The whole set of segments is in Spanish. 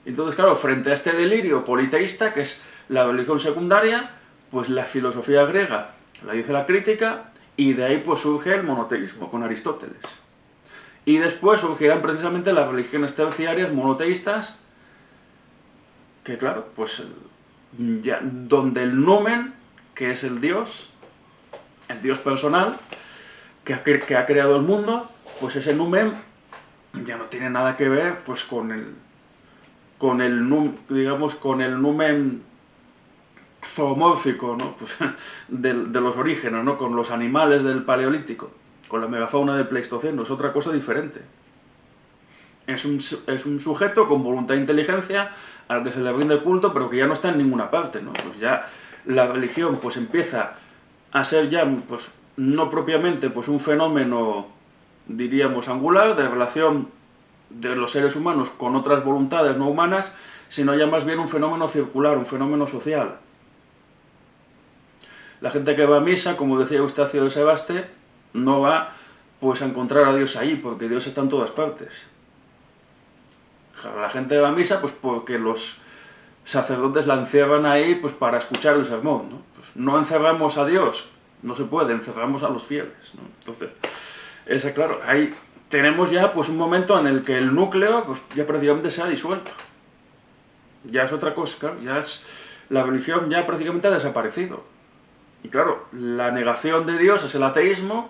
Entonces, claro, frente a este delirio politeísta, que es la religión secundaria, pues la filosofía griega la dice la crítica, y de ahí pues surge el monoteísmo con Aristóteles. Y después surgirán precisamente las religiones terciarias monoteístas, que claro, pues ya, donde el numen, que es el Dios personal, que ha creado el mundo, pues ese numen ya no tiene nada que ver pues con el digamos, con el numen zoomórfico, ¿no? Pues, de los orígenes, ¿no? Con los animales del Paleolítico, con la megafauna del Pleistoceno, es otra cosa diferente. Es un sujeto con voluntad e inteligencia al que se le rinde culto, pero que ya no está en ninguna parte, ¿no? Pues ya la religión pues empieza a ser ya, pues, no propiamente pues un fenómeno, diríamos, angular, de relación de los seres humanos con otras voluntades no humanas, sino ya más bien un fenómeno circular, un fenómeno social. La gente que va a misa, como decía Eustacio de Sebaste, no va pues a encontrar a Dios ahí, porque Dios está en todas partes. La gente va a misa pues porque los sacerdotes la encierran ahí pues para escuchar el sermón, ¿no? Pues no encerramos a Dios, no se puede, encerramos a los fieles, ¿no? Entonces, claro, ahí tenemos ya pues un momento en el que el núcleo pues, ya prácticamente se ha disuelto. Ya es otra cosa, claro, la religión ya prácticamente ha desaparecido. Y claro, la negación de Dios es el ateísmo,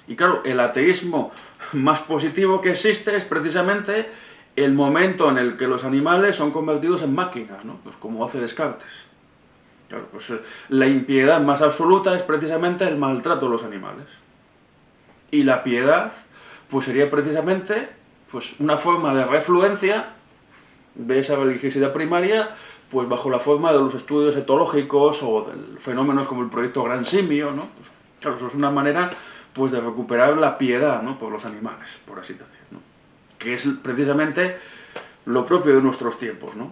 y claro, el ateísmo más positivo que existe es precisamente el momento en el que los animales son convertidos en máquinas, ¿no? Pues como hace Descartes. Claro, pues la impiedad más absoluta es precisamente el maltrato de los animales. Y la piedad, pues sería precisamente pues, una forma de refluencia de esa religiosidad primaria, pues bajo la forma de los estudios etológicos o de fenómenos como el proyecto Gran Simio, ¿no? Pues, claro, eso es una manera pues, de recuperar la piedad, ¿no? Por los animales, por así decir, ¿no? Que es precisamente lo propio de nuestros tiempos, ¿no?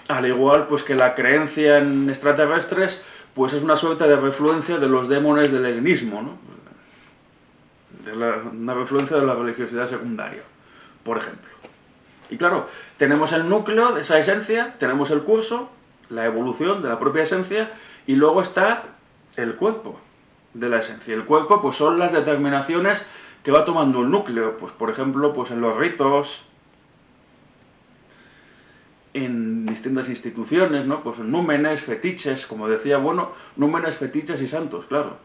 Al igual pues que la creencia en extraterrestres pues es una suerte de refluencia de los demones del helenismo, ¿no? Una refluencia de la religiosidad secundaria, por ejemplo. Y claro, tenemos el núcleo de esa esencia, tenemos el curso, la evolución de la propia esencia, y luego está el cuerpo de la esencia. El cuerpo pues son las determinaciones que va tomando el núcleo, pues por ejemplo, pues en los ritos, en distintas instituciones, ¿no? Pues númenes, fetiches, como decía, bueno, númenes, fetiches y santos, claro.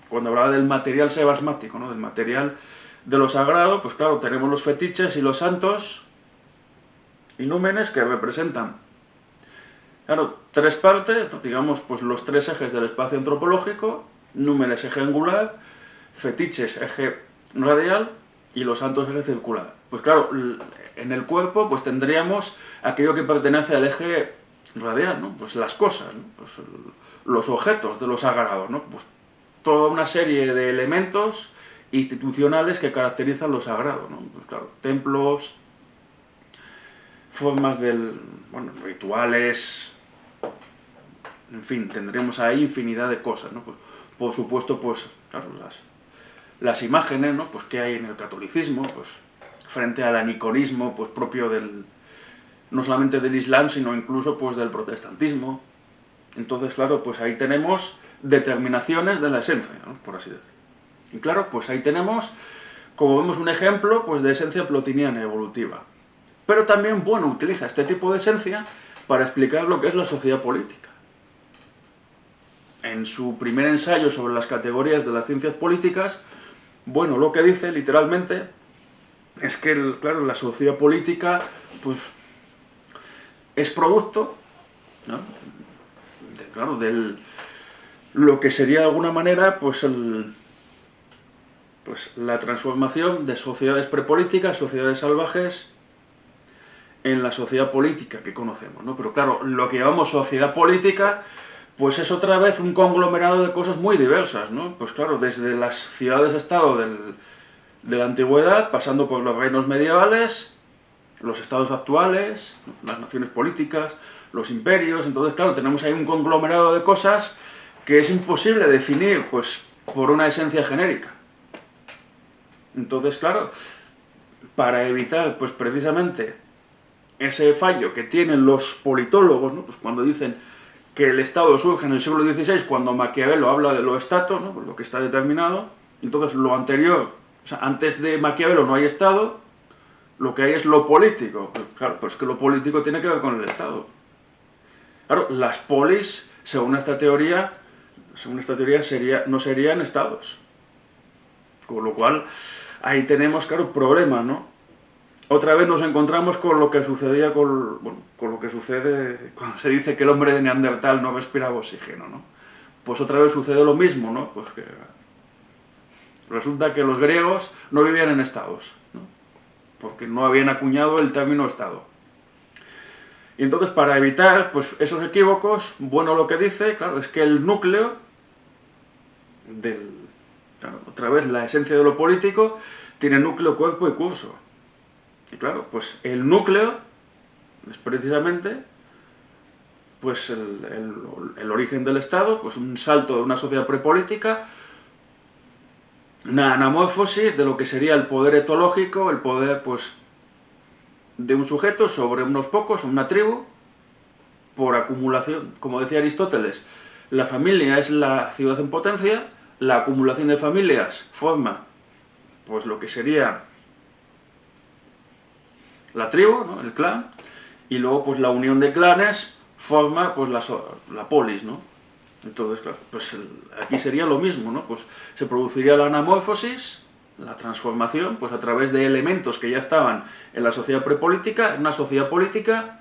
Cuando hablaba del material sebasmático, ¿no? Del material de lo sagrado, pues claro, tenemos los fetiches y los santos y númenes que representan, claro, tres partes, ¿no? Digamos, pues los tres ejes del espacio antropológico, númenes eje angular, fetiches eje radial y los santos eje circular. Pues claro, en el cuerpo pues tendríamos aquello que pertenece al eje radial, ¿no? Pues las cosas, ¿no? Pues los objetos de lo sagrado, ¿no? Pues toda una serie de elementos institucionales que caracterizan lo sagrado, ¿no? Pues claro, templos, formas bueno, rituales, en fin, tendremos ahí infinidad de cosas, ¿no? Pues, por supuesto, pues, claro, las imágenes, ¿no? Pues que hay en el catolicismo, pues, frente al aniconismo, pues, propio no solamente del Islam, sino incluso, pues, del protestantismo. Entonces, claro, pues ahí tenemos determinaciones de la esencia, ¿no? Por así decirlo. Y claro, pues ahí tenemos, como vemos, un ejemplo, pues, de esencia plotiniana evolutiva. Pero también, bueno, utiliza este tipo de esencia para explicar lo que es la sociedad política. En su primer ensayo sobre las categorías de las ciencias políticas, bueno, lo que dice literalmente es que, claro, la sociedad política, pues, es producto, ¿no? Claro, lo que sería de alguna manera, pues, la transformación de sociedades prepolíticas, sociedades salvajes, en la sociedad política que conocemos, ¿no? Pero claro, lo que llamamos sociedad política, pues es otra vez un conglomerado de cosas muy diversas, ¿no? Pues claro, desde las ciudades-estado de la antigüedad, pasando por los reinos medievales, los estados actuales, las naciones políticas, los imperios. Entonces, claro, tenemos ahí un conglomerado de cosas que es imposible definir, pues, por una esencia genérica. Entonces, claro, para evitar, pues, precisamente ese fallo que tienen los politólogos, ¿no? Pues cuando dicen que el Estado surge en el siglo XVI, cuando Maquiavelo habla de lo Stato, ¿no? Pues lo que está determinado, entonces lo anterior, o sea, antes de Maquiavelo no hay Estado, lo que hay es lo político. Claro, pues que lo político tiene que ver con el Estado. Claro, las polis, según esta teoría no serían estados. Con lo cual, ahí tenemos, claro, problemas, ¿no? Otra vez nos encontramos con lo que sucedía con lo que sucede cuando se dice que el hombre de Neandertal no respiraba oxígeno, ¿no? Pues otra vez sucede lo mismo, ¿no? Pues que resulta que los griegos no vivían en estados, ¿no? Porque no habían acuñado el término estado. Y entonces, para evitar pues, esos equívocos, bueno, lo que dice, claro, es que el núcleo claro, otra vez, la esencia de lo político tiene núcleo, cuerpo y curso. Y claro, pues el núcleo es precisamente pues el origen del Estado, pues un salto de una sociedad prepolítica, una anamorfosis de lo que sería el poder etológico, el poder pues de un sujeto sobre unos pocos, una tribu, por acumulación. Como decía Aristóteles, la familia es la ciudad en potencia, la acumulación de familias forma pues lo que sería la tribu, ¿no? El clan, y luego pues la unión de clanes forma pues la polis, ¿no? Entonces, claro, pues aquí sería lo mismo, ¿no? Pues se produciría la anamorfosis, la transformación, pues a través de elementos que ya estaban en la sociedad prepolítica, en una sociedad política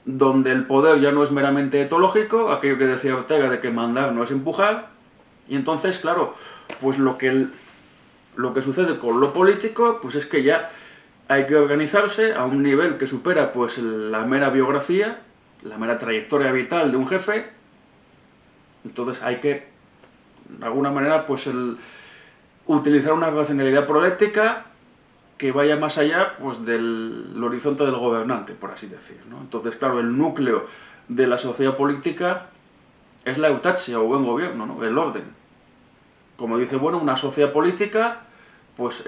donde el poder ya no es meramente etológico, aquello que decía Ortega de que mandar no es empujar, y entonces, claro, pues lo que sucede con lo político, pues es que ya hay que organizarse a un nivel que supera pues la mera biografía, la mera trayectoria vital de un jefe. Entonces hay que, de alguna manera, pues utilizar una racionalidad prolética que vaya más allá pues, del horizonte del gobernante, por así decir, ¿no? Entonces, claro, el núcleo de la sociedad política es la eutaxia o buen gobierno, ¿no? El orden. Como dice, bueno, una sociedad política pues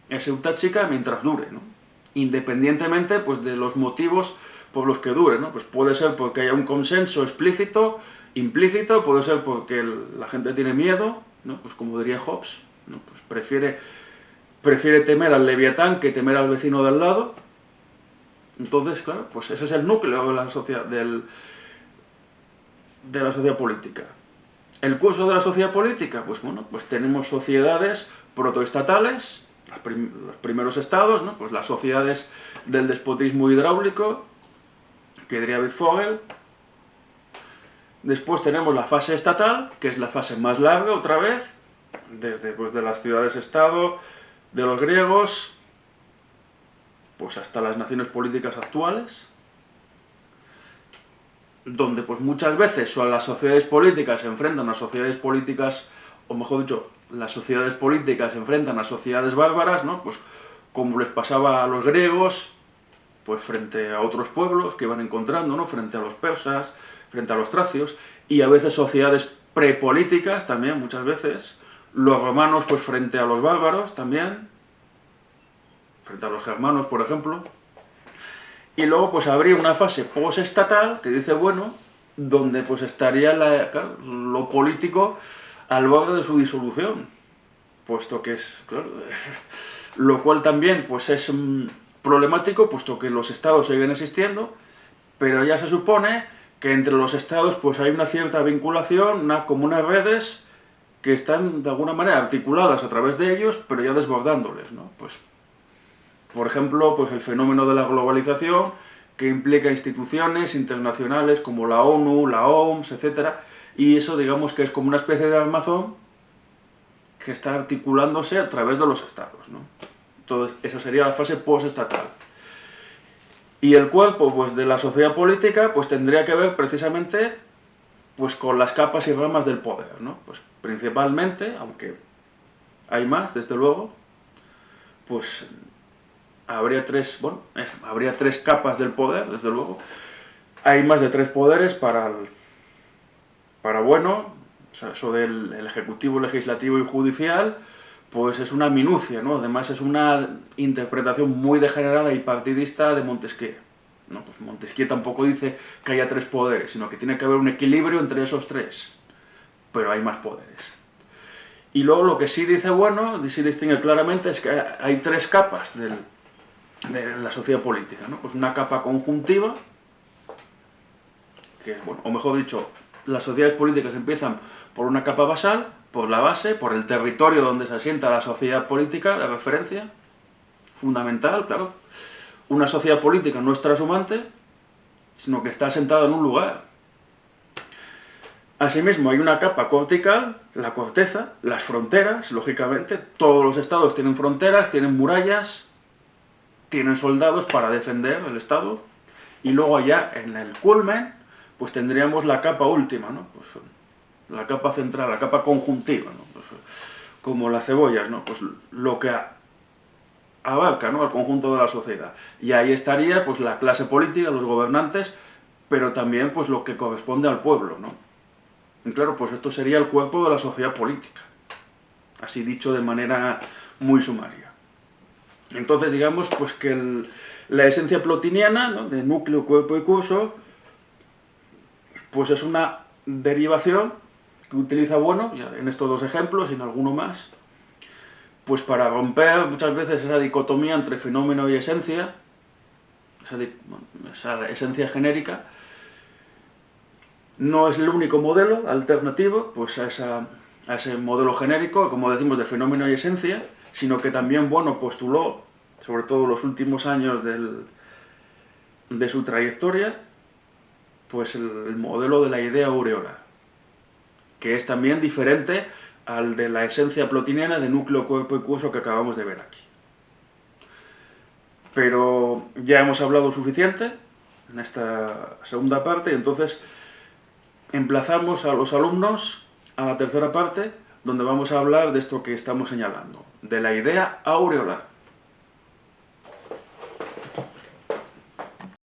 es eutáxica mientras dure, ¿no? Independientemente pues, de los motivos por los que dure, ¿no? Pues puede ser porque haya un consenso explícito, implícito, puede ser porque la gente tiene miedo, ¿no? Pues como diría Hobbes, ¿no? Pues prefiere temer al leviatán que temer al vecino del lado. Entonces, claro, pues ese es el núcleo de la sociedad, de la sociedad política. El curso de la sociedad política, pues bueno, pues tenemos sociedades protoestatales, los primeros estados, ¿no? Pues las sociedades del despotismo hidráulico, que diría Wittfogel. Después tenemos la fase estatal, que es la fase más larga, otra vez, desde pues, de las ciudades-estado, de los griegos, pues hasta las naciones políticas actuales, donde pues muchas veces las sociedades políticas se enfrentan a sociedades políticas, o mejor dicho, las sociedades políticas se enfrentan a sociedades bárbaras, ¿no? Pues como les pasaba a los griegos, pues frente a otros pueblos que iban encontrando, ¿no? Frente a los persas, frente a los tracios, y a veces sociedades prepolíticas también, muchas veces, los romanos pues frente a los bárbaros también, frente a los germanos, por ejemplo. Y luego pues habría una fase postestatal que dice, bueno, donde pues estaría claro, lo político al borde de su disolución, puesto que es, claro, lo cual también pues es problemático, puesto que los estados siguen existiendo, pero ya se supone que entre los estados pues hay una cierta vinculación, como unas redes que están de alguna manera articuladas a través de ellos, pero ya desbordándoles, ¿no? Pues por ejemplo, pues el fenómeno de la globalización, que implica instituciones internacionales como la ONU, la OMS, etc. Y eso, digamos, que es como una especie de armazón que está articulándose a través de los estados, ¿no? Entonces, esa sería la fase postestatal. Y el cuerpo pues, de la sociedad política pues, tendría que ver precisamente pues, con las capas y ramas del poder, ¿no? Pues, principalmente, aunque hay más, desde luego, pues habría tres capas del poder, desde luego. Hay más de tres poderes para bueno, o sea, eso del ejecutivo, legislativo y judicial, pues es una minucia, ¿no? Además es una interpretación muy degenerada y partidista de Montesquieu. ¿no? Pues Montesquieu tampoco dice que haya tres poderes, sino que tiene que haber un equilibrio entre esos tres, pero hay más poderes. Y luego lo que sí dice, bueno, sí distingue claramente es que hay tres capas de la sociedad política, ¿no? Pues una capa conjuntiva, que, bueno, o mejor dicho, las sociedades políticas empiezan por una capa basal, por la base, por el territorio donde se asienta la sociedad política de referencia, fundamental, claro. Una sociedad política no es trashumante, sino que está asentada en un lugar. Asimismo, hay una capa cortical, la corteza, las fronteras, lógicamente. Todos los estados tienen fronteras, tienen murallas, tienen soldados para defender el estado. Y luego allá, en el culmen, pues tendríamos la capa última, ¿no? Pues la capa central, la capa conjuntiva, ¿no? Pues, como las cebollas, ¿no? Pues lo que abarca, ¿no?, al conjunto de la sociedad. Y ahí estaría pues la clase política, los gobernantes, pero también pues lo que corresponde al pueblo, ¿no? Y claro, pues esto sería el cuerpo de la sociedad política, así dicho de manera muy sumaria. Entonces digamos pues que la esencia plotiniana, ¿no?, de núcleo, cuerpo y curso, pues es una derivación que utiliza, bueno, ya en estos dos ejemplos y en alguno más, pues para romper muchas veces esa dicotomía entre fenómeno y esencia, esa esencia genérica. No es el único modelo alternativo pues a ese modelo genérico, como decimos, de fenómeno y esencia, sino que también, bueno, postuló, sobre todo en los últimos años de su trayectoria, pues el modelo de la idea aureolar, que es también diferente al de la esencia plotiniana de núcleo, cuerpo y curso que acabamos de ver aquí. Pero ya hemos hablado suficiente en esta segunda parte, y entonces emplazamos a los alumnos a la tercera parte, donde vamos a hablar de esto que estamos señalando, de la idea aureolar.